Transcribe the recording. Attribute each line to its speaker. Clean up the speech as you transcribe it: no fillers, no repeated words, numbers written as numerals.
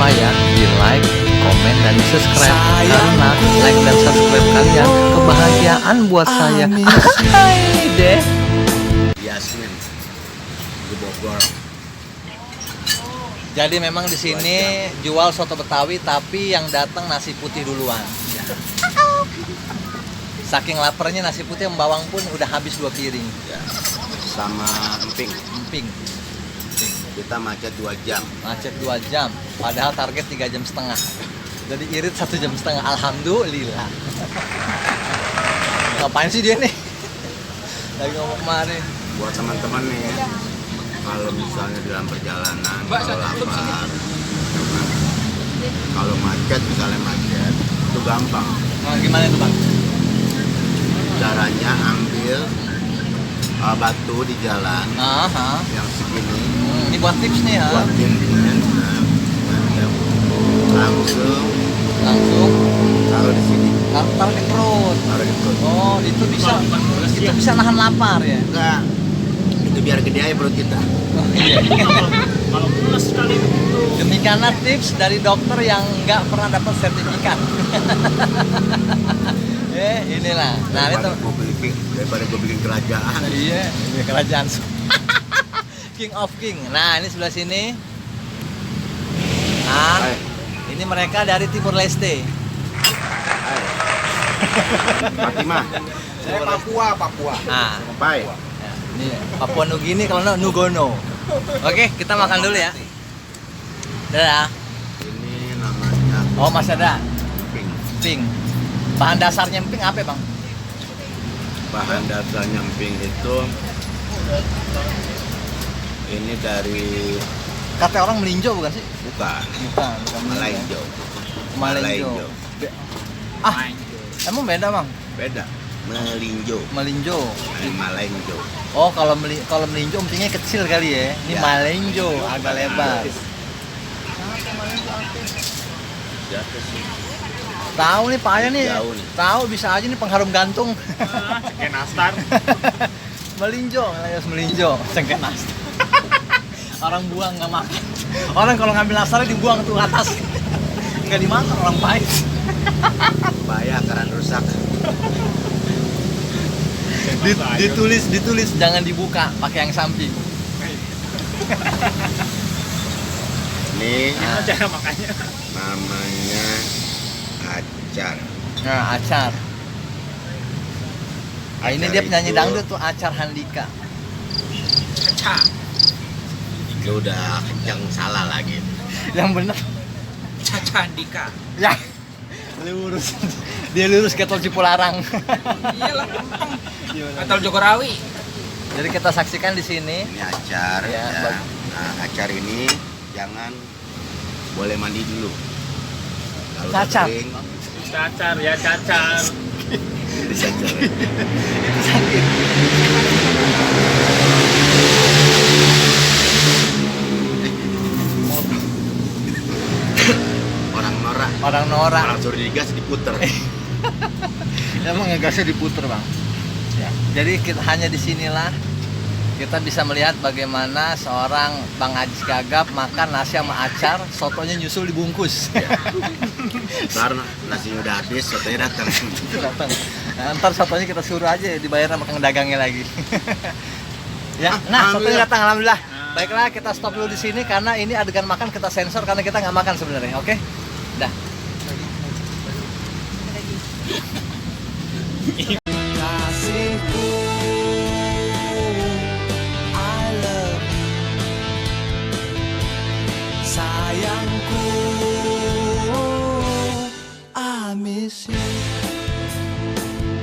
Speaker 1: lupa ya di like, komen, dan di subscribe. Karena like dan subscribe kalian kebahagiaan buat saya. Hai deh.
Speaker 2: Yasmin di Bogor.
Speaker 1: Jadi memang di sini jual soto Betawi, tapi yang datang nasi putih duluan. Saking laparnya nasi putih yang bawang pun udah habis 2 piring.
Speaker 2: Ya. Sama emping.
Speaker 1: Emping.
Speaker 2: Kita macet 2 jam.
Speaker 1: Macet 2 jam. Padahal target 3,5 jam. Jadi irit 1,5 jam. Alhamdulillah. Ngapain sih dia nih? Lagi ngomong kemarin.
Speaker 2: Buat teman-teman nih ya, kalau misalnya dalam perjalanan, kalau lapar, kalau macet, misalnya macet, itu gampang.
Speaker 1: Nah, gimana itu bang?
Speaker 2: Caranya ambil batu di jalan yang segini.
Speaker 1: Ini buat tips nih ya.
Speaker 2: Buat tips, langsung taruh di sini.
Speaker 1: Taruh di perut.
Speaker 2: Taruh di perut.
Speaker 1: Oh, itu bisa nahan lapar ya?
Speaker 2: Enggak, itu biar gede aja perut kita.
Speaker 3: Kalau pulas sekali
Speaker 1: Demikianlah tips dari dokter yang nggak pernah dapat sertifikat. Inilah. Nah, itu
Speaker 2: Daripada gue bikin kerajaan.
Speaker 1: iya, ini kerajaan. King of King. Nah, ini sebelah sini. Nah, ini mereka dari Timur Leste.
Speaker 2: Fatimah. Saya Papua.
Speaker 1: Nah,
Speaker 2: Bye.
Speaker 1: ini Papua Nugini kalau Nugono. Oke, kita makan dulu ya. Dadah.
Speaker 2: Ini namanya
Speaker 1: Oh, masih ada
Speaker 2: emping.
Speaker 1: emping. Bahan dasarnya emping apa, Bang?
Speaker 2: Bahan dasarnya emping itu ini dari
Speaker 1: Kata orang melinjo bukan sih?
Speaker 2: bukan
Speaker 1: Bukan
Speaker 2: Malayjo.
Speaker 1: Malinjo. Emang beda, Bang?
Speaker 2: Beda. Melinjo.
Speaker 1: Melinjo.
Speaker 2: Malayjo.
Speaker 1: Oh, kalau melinjo empingnya kecil kali ya. Ini
Speaker 2: Ya.
Speaker 1: malinjo agak lebar. Tahu nih Pak Aya nih.
Speaker 2: Jauh nih.
Speaker 1: Tahu bisa aja nih pengharum gantung.
Speaker 3: cengkeh nastar.
Speaker 1: Melinjo, alias melinjo, cengkeh nastar. Orang buang nggak makan. Orang kalau ngambil nastar dibuang tuh atas. Nggak dimakan orang pahit.
Speaker 2: Bahaya karena rusak.
Speaker 1: Ditulis jangan dibuka, pakai yang samping.
Speaker 2: Ini
Speaker 3: Cara makannya.
Speaker 2: namanya acar.
Speaker 1: Nah, acar. Nah, ini
Speaker 2: Acar
Speaker 1: dia penyanyi
Speaker 2: itu-
Speaker 1: dangdut tuh, Acar Handika.
Speaker 3: Caca.
Speaker 2: Itu udah kencang salah lagi.
Speaker 1: Yang bener.
Speaker 3: Caca Andika.
Speaker 1: Ya. Lurus. Dia lurus ke tol Cipularang.
Speaker 3: Iyalah gampang. Atau Jogorawi.
Speaker 1: Jadi kita saksikan di sini.
Speaker 2: Ini acar.
Speaker 1: Ya,
Speaker 2: Ya.
Speaker 1: bagus.
Speaker 2: Nah, acar ini jangan boleh mandi dulu. Kalau udah
Speaker 1: Cacar.
Speaker 2: kering,
Speaker 3: Cacar ya cacar.
Speaker 2: dicacar.
Speaker 1: Itu sakit.
Speaker 2: Orang norak.
Speaker 1: Orang
Speaker 2: Orang suruh digas diputer.
Speaker 1: emang ngegasnya diputer, Bang. Ya. Jadi hanya di sinilah kita bisa melihat bagaimana seorang Bang Ajis Gagap makan nasi sama acar, sotonya nyusul dibungkus.
Speaker 2: Ntar nasinya udah habis, sotonya datang.
Speaker 1: Itu datang. Nah, ntar sotonya kita suruh aja dibayar sama kang dagangnya lagi. Ya, nah sotonya datang, alhamdulillah. Baiklah, kita stop dulu di sini karena ini adegan makan kita sensor karena kita nggak makan sebenarnya. Oke? Dah. Kasihku, I love you. Sayangku,